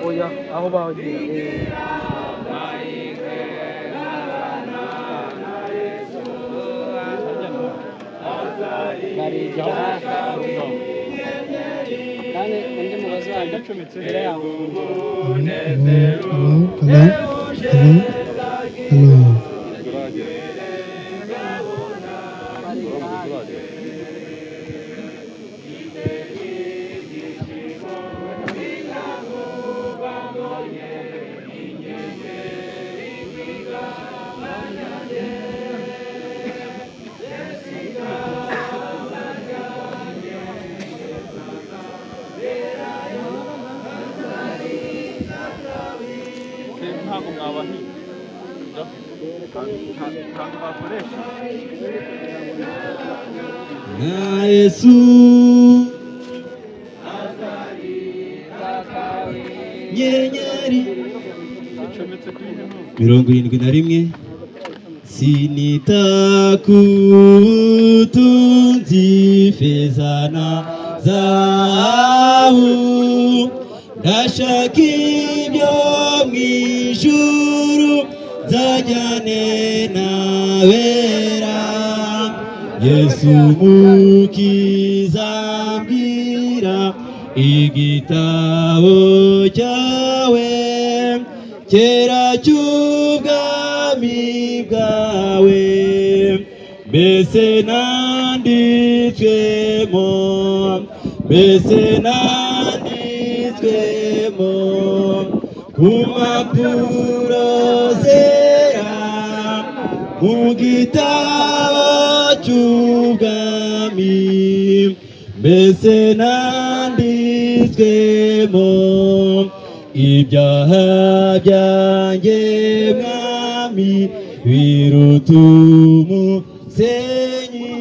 Oya, aho bagiye. Bari kandi undi mugozi wanjye acometse imbere yawo. Na Yesu nyenyeri 71 sinita kutunzi feza na zahabu ndashaka ibyo mw'ijuru nzajyane n'abera Yesu mukiza mbwira igitabo cyawe kera cy'ubwami bwawe mbese nanditswemo ku mpapuro zera mu gitabo cy'ubwami mbese nanditswemo ibyaha byanjye mwami biruta umusenyi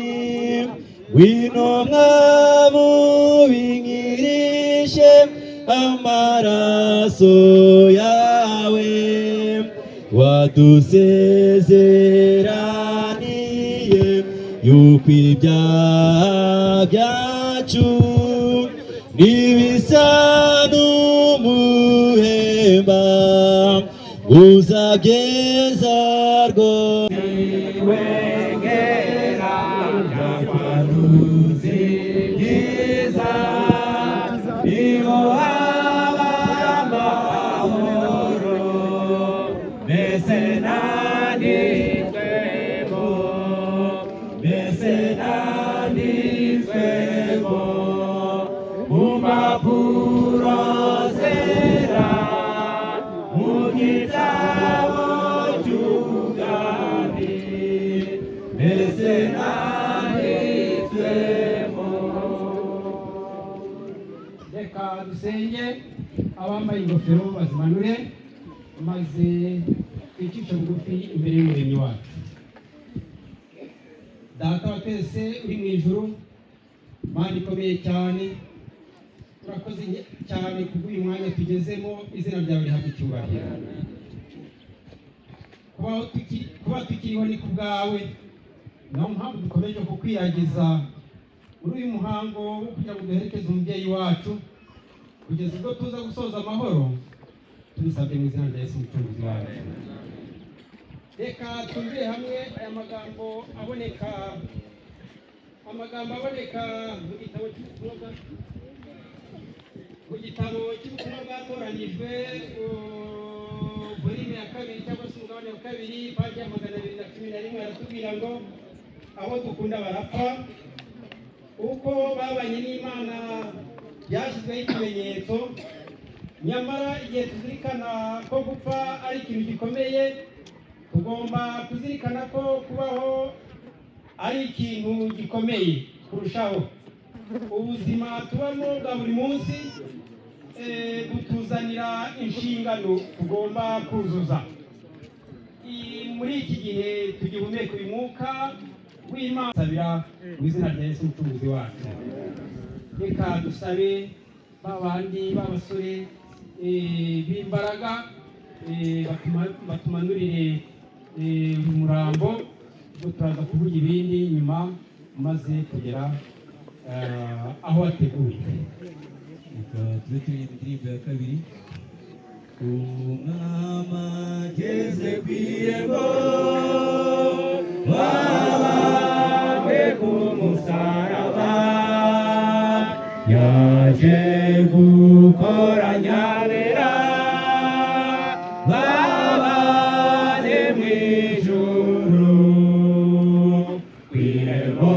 wino mwami ubinkirishe amaraso yawe wadusezeraniye yuko ibyaha byacu nibisa n'umuhemba uzabyeza rwose wengera n'abaruzi byiza niho haba amahoro mbese nanditswemo mu mpapuro zera mu gitabo cy'ubwami mbese nanditswemo. Reka dusenge abambaye ingofero bazimanure maze twicishe bugufi imbere y'umuremyi wacu. Data wa twese uri mu ijuru, Mana ikomeye cyane, turakoze cyane kubw'uyu mwanya tugezemo, izina ryawe rihabwe icyubahiro. Kuba tukiriho ni ku bwawe, niyo mpamvu dukomeje kukwiyagiza muri uyu muhango wo kugira ngo duherekeze umubyeyi wacu kugeza ubwo tuza gusoza amahoro, tubisabye mu izina rya Yesu umucunguzi wacu. Reka twumvire hamwe aya magambo aboneka amagambo aboneka mu gitabo cy'ubutumwa bwatoranijwe volume ya kabiri cyangwa se umugabane wa kabiri paji ya 211 aratubwira ngo abo dukunda barapfa, uko babanye n'Imana byashyizweho ikimenyetso, nyamara igihe tuzirikana ko gupfa ari ikintu gikomeye, tugomba kuzirikana ko kubaho ari ikintu gikomeye kurushaho. Ubuzima tubamo bwa buri munsi butuzanira inshingano tugomba kuzuza. Muri iki gihe tugihumeka uyu mwuka w'Imana, sabira mu izina rya Yesu Umucunguzi wacu. Reka dusabe babandi b'abasore b'imbaraga batumanurire umurambo, turaza kuvuga ibindi nyuma maze kugera aho wateguye. Tube turi mu ndirimbo ya kabiri. Umwami ageze ku irembo, wabambwe ku musaraba, yaje gukoranya abera babane mu ijuru. Ku irembo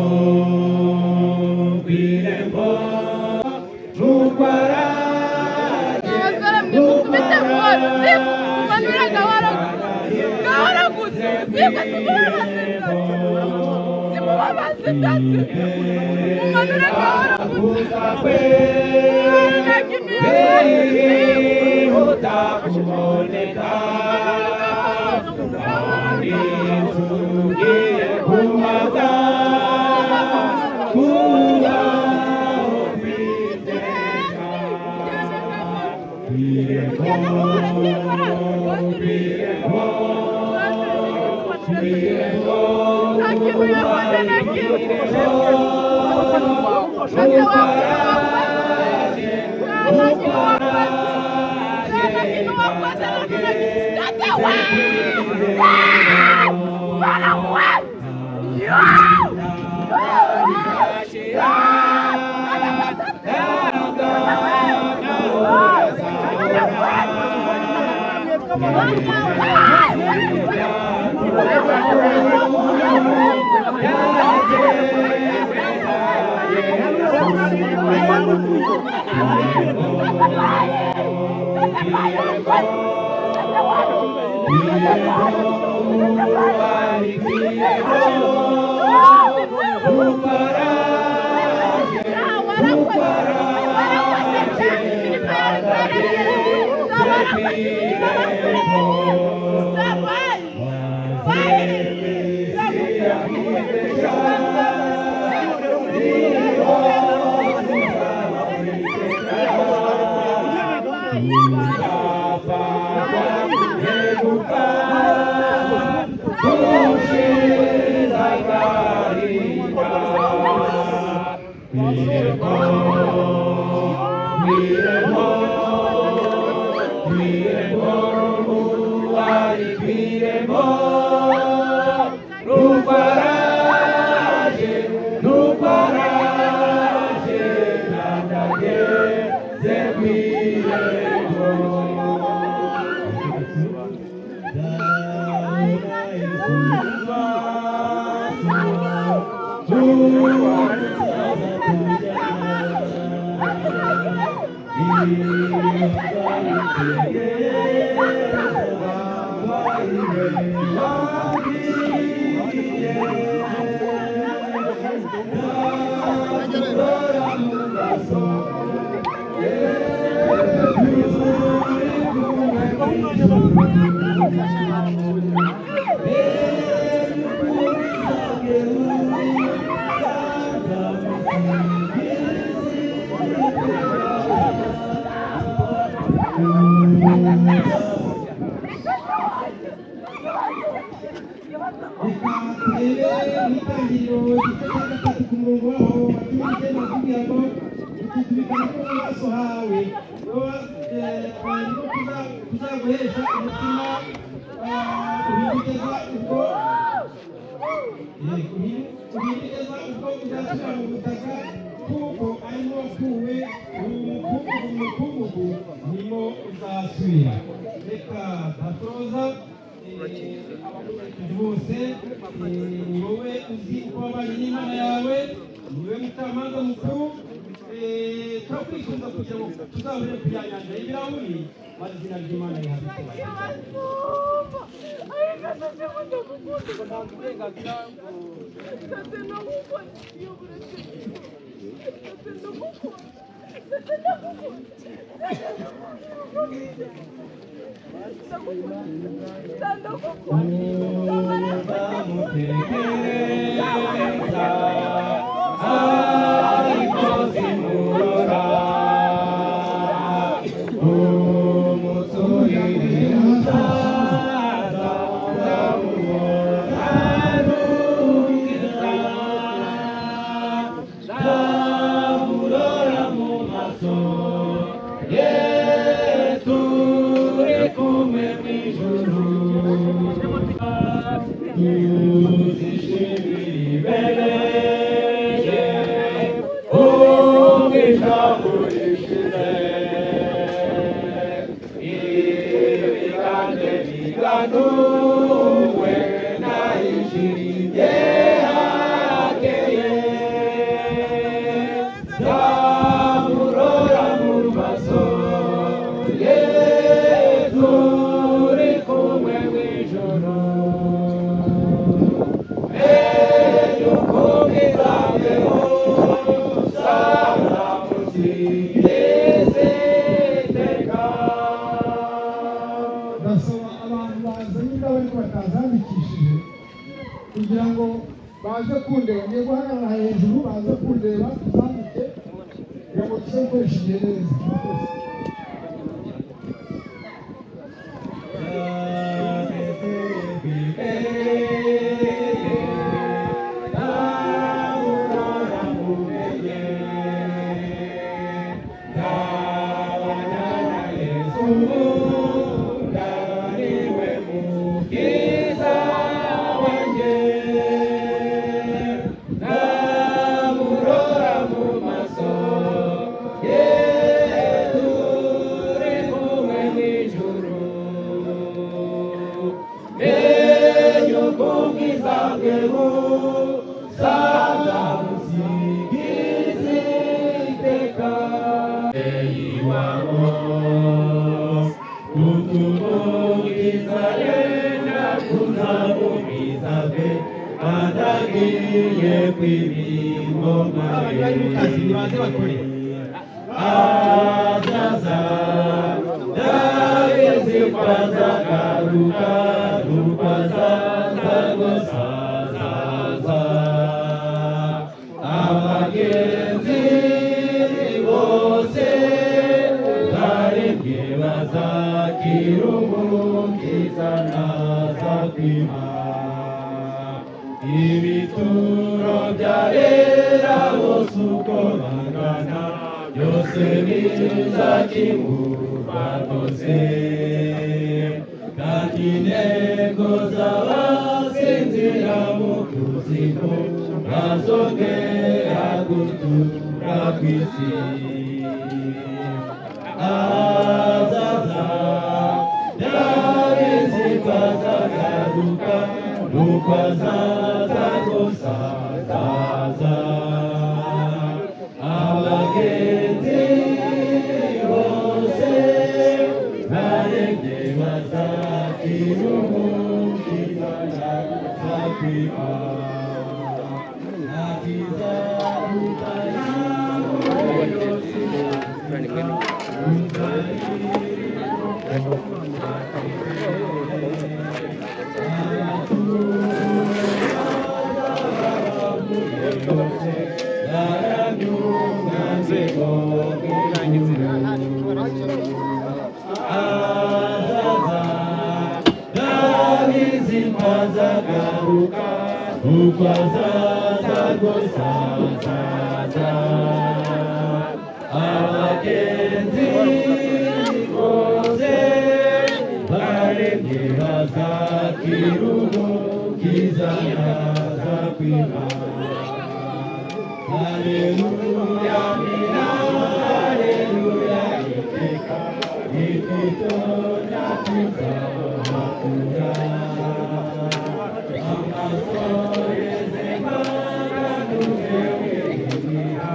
ubirigeza ubwo uzasubira mu butaka kuko arimo wakuwe umukungugu nimo uzasubira. Reka datoza abakurikije bose, wowe uzi uko wabanye n'Imana yawe, niwe mucamanza mukuru. Turakwifuza kugira ngo tuzahure ku ya nyanja y'ibirahuri, maze izina ry'Imana rihabwe kugira ngo baze kundeba, niyo guhagarara hejuru baze kundeba tuzandike kugira ngo tuze gukoresha igihe neza. Ibituro byarera bose uko bangana, byose bizakimurwa rwose, kandi intego z'abasinzira mu kuzimu bazongera gutura ku isi. Azaza yabizi bazagaruka, nuko azaza rwose azaza. Abagenzi bose barebye bazakira umukiza azakwima. Abagenzi bose barebye bazakira umukiza kizaza kwima. Haleluya, haleluya, iteka ititonya tuzamakura. Amasoreze maganuze wihira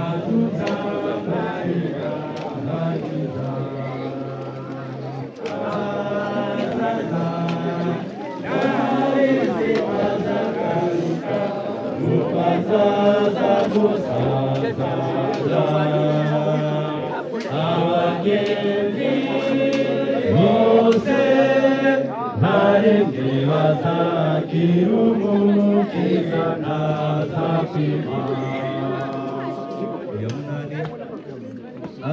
atuzamarira hagiza. Abagenzi bose baremye bazakira umukiza ntazapima.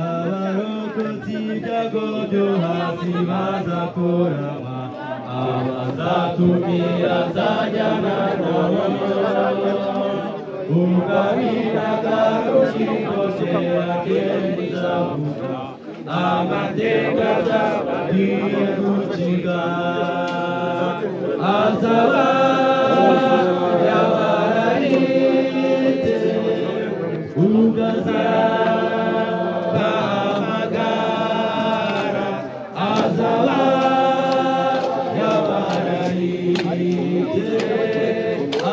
Abarokotse ibyago byo hasi bazakorama, abazatumira azajyana nabo. Ugabiraga rukikose akendizavuga, amateka azabagiye gukiga. Azaba yabararite ugazabahamagara. Azaba yabararite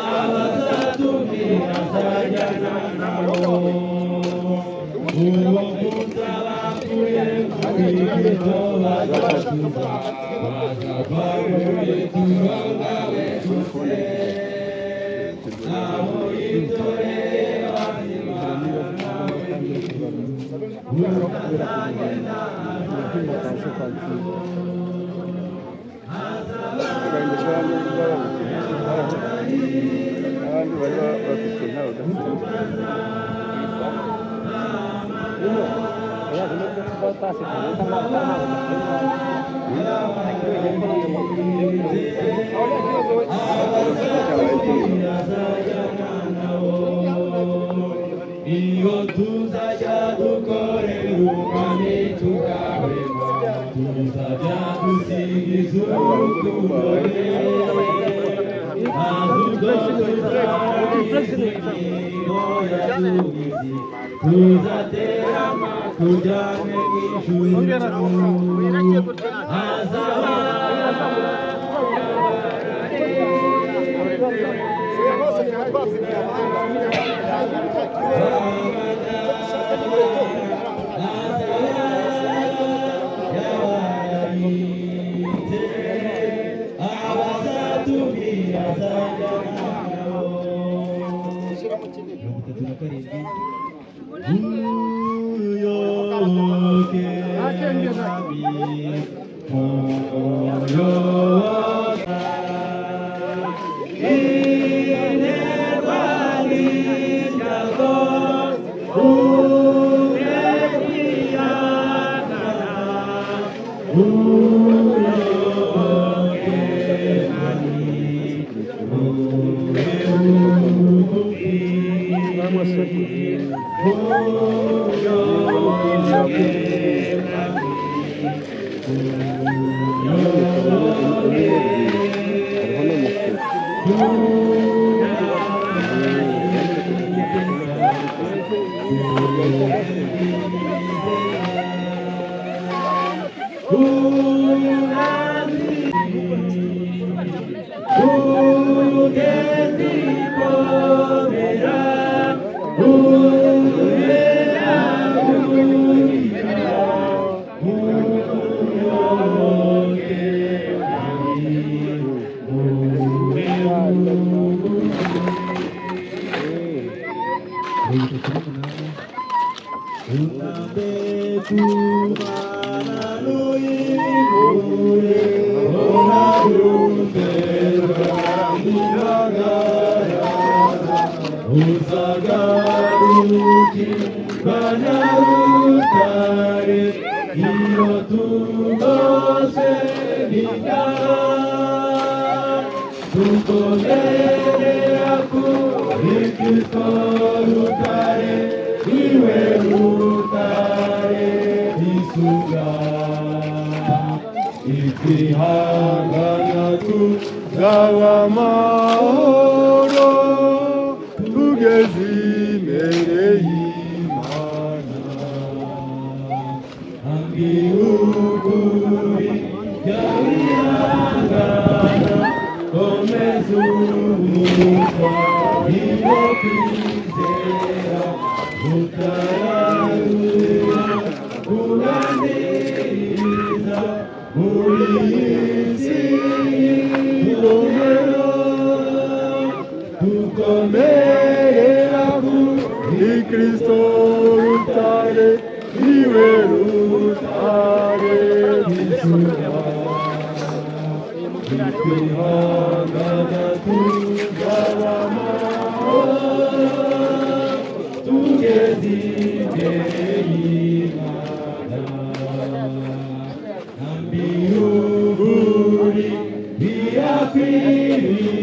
abazatumira azajyana nabo. Uwo munsi abapfuye muri Kristo bazakuza, bazava muri turongawe gusa. Nabo yitoreye bazima nawe utazagenda abandi bari bafite ntawe udafite iyo tuzajya dukorera umwami tugahema, tuzajya dusingiza urukundo rwe. Tuzaterama tujyane mw'ijuru. Hazaba Gawama imbere y'Imana ambihuguri yawihangana komeza umutwa niwo kwizera utararura kuganiriza muri isi y'umuriro dukomerera kuri Kristo rutare niwe rutare rw'isura twihangana tuzabamahoro tugeze imbere y'Imana ambihuguri biyakwiriye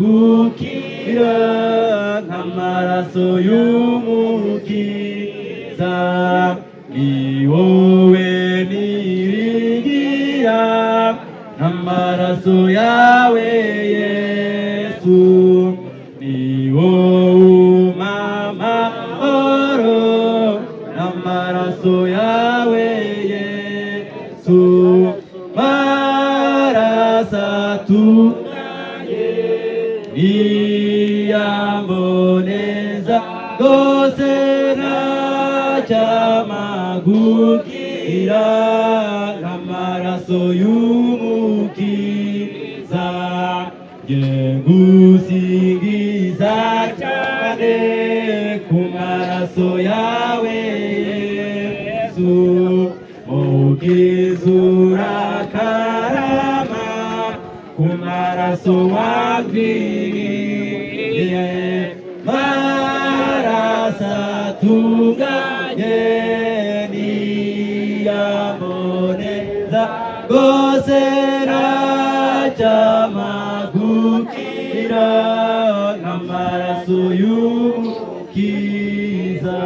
amagukira nk'amaraso y'umukiza ni wowe niringira n'amaraso yawe Yesu ni wowe umamahoro n'amaraso yawe Yesu marasatunganye niyamboneza gose nacyamagukira n'amaraso y'umukiza ngengusingiza cyane ku maraso yawe Yesu ukizura karama ku maraso wagwiriye marasatunganye niyamboneza gose nacyamagukira n'amaraso y'umukiza.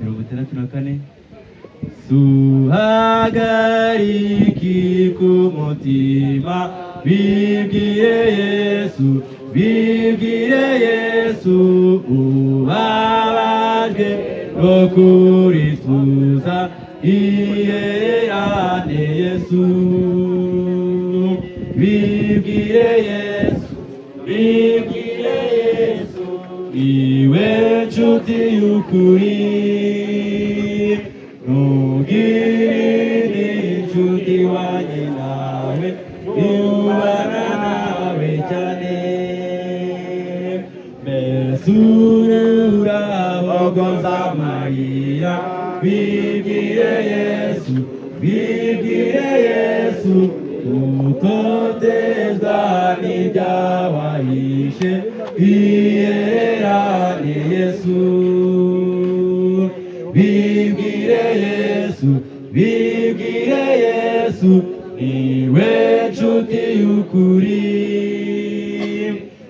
64 suhagariki ku mutima bibwire Yesu ubabajwe no kurifuza iyerane Yesu bibwire Yesu iwe nshuti y'ukuri ntugire inshuti wanjye nawe yubana nawe cyane mbese urahogoza amarira bibwire Yesu utotezwa n'ibyawahishe iyerane Yesu bibwire Yesu niwe nshuti y'ukuri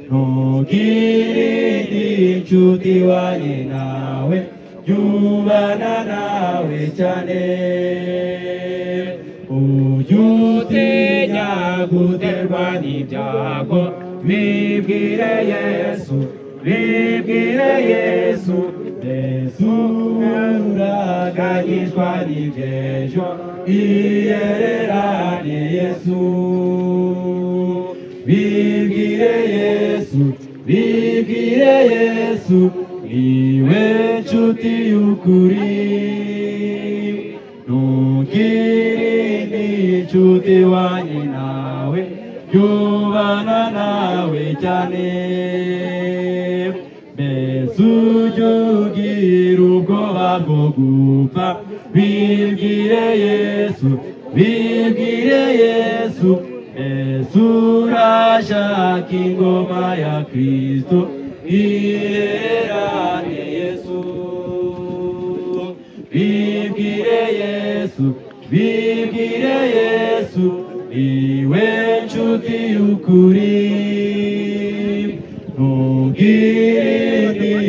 ntugire inshuti wanjye nawe yubana nawe cyane ujye utinya guterwa n'ibyago bibwire Yesu Yesu uraganyizwa n'ibyejo iyererane Yesu bibwire Yesu niwe nshuti y'ukuri ntugire inshuti wanjye nawe yubana nawe cyane mbese ujye ugira ubwoba bwo gupfa bibwire Yesu mbese urashaka ingoma ya Kristo iyerane Yesu bibwire Yesu niwe nshuti y'ukuri ntugire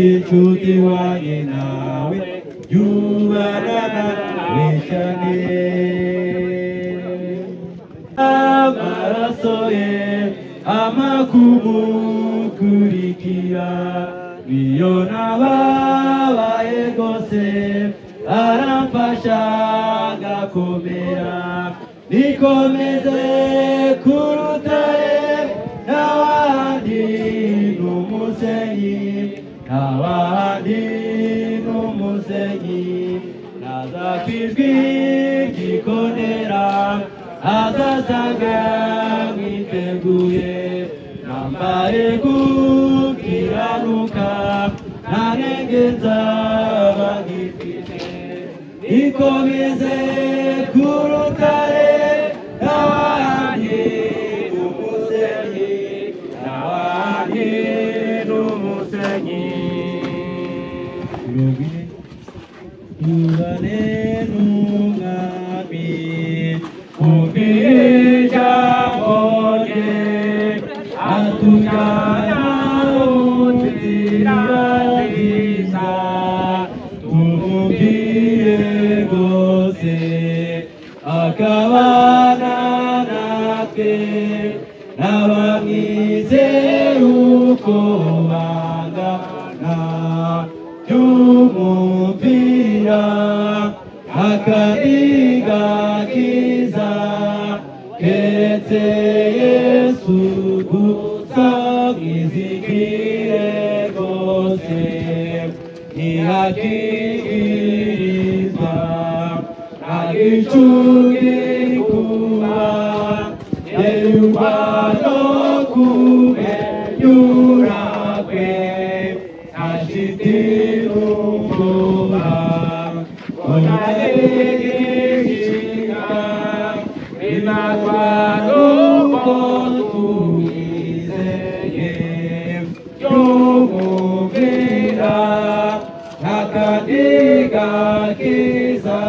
inshuti wanjye nawe yubana nawe cyane amaraso ye amakumukurikira iyo nababaye rwose aramfasha ngakomera nikomeze ku rutare n'abandi n'umusenyi n'abandi n'umusenyi naza kwijwi gikonera azasanga mwiteguye nambaye gukiranuka ntanenge nzaba ngifite ikomeze ku rutare n'abandi n'umusenyi n'abandi n'umusenyi Yubane n'umwami umvira oye atujyana mu nzira nziza tumubwire rwose akabana natwe n'abamwizera uko bangana tumubwira akadiga kiza keretse Yesu gusa mwizigire rwose ntihakirizwa agicurikuba yeyumva no kumenyura kwe ashitirumbura onayegishika binatwa nuko tuwizeye yumubwira akadiga kiza